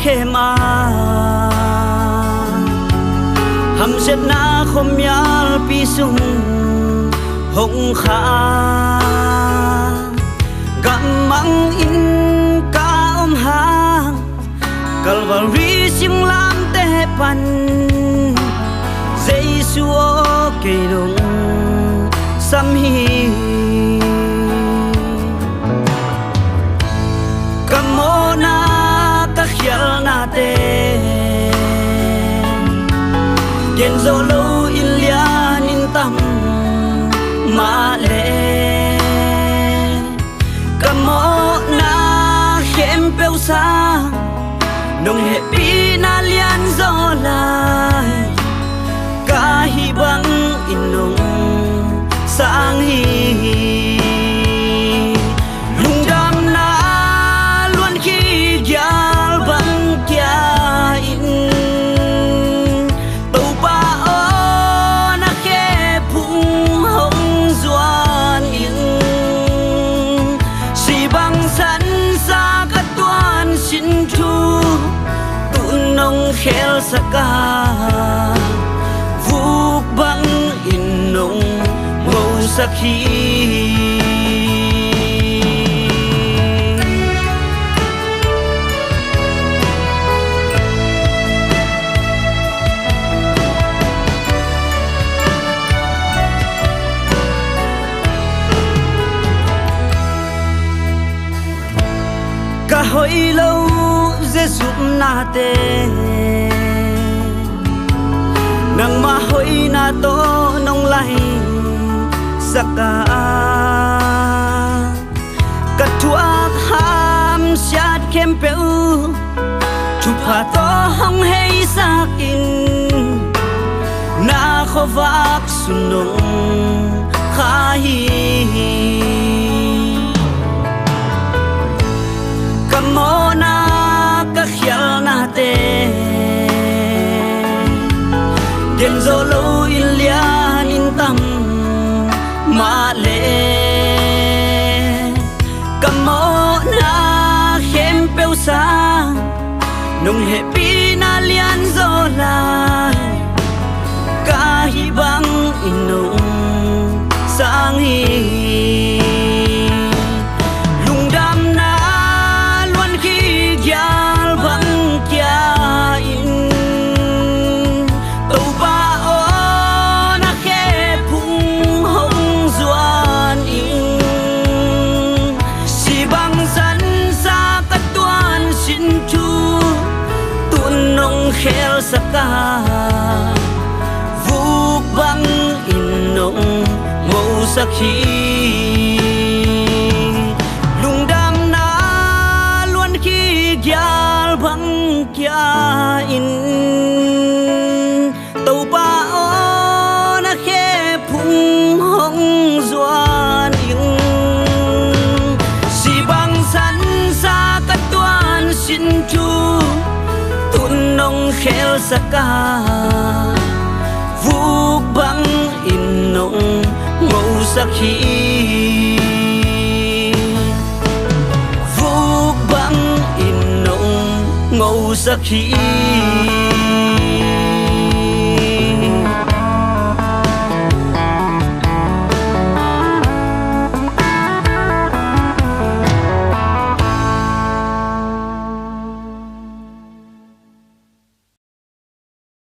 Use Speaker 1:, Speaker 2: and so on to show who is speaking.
Speaker 1: khema hầm set na khom yal pi sung hong kha gam mang in ka om hang Calvary sim lam te pan Giêsu o ke dong sam hi kamona ka khial na te gen zo lo in lian in tam ma le kamona khem peu sa nong he pi na lian zo lai ka hi bang in nong sang hi lung dam na luan khi gyal bang kya in tàu ba o na khe phung hong zuan in si bang san sa ka tuan sin thu tun nong khel saka vuk bang in nong màu sắc khi cả hồi lâu dễ giúp na te nang ma hoi na to nong lai saka katuak ham siat kem peu chupa to hong hei sakin na khowak sunong khai kamona ka khial na te gen zo lo in lian in tam ma le kamona khem peu sa nong he pi na lian zo lai ka hi bang in nong sang hi lung dam na luan khi gyal bang kya in tàu ba o na khe phung hong zuan in si bang san sa ka tuan sin chu tun nong khel saka vuk bang in nong màu sắc khi lung dam na luan khi gyal bang kya in tàu ba o na khe phung hong zuan in si bang san sa ka tuan sin chu tun nong khel saka vuk bang in nong màu sắc khi vuk bang in nong màu sắc khi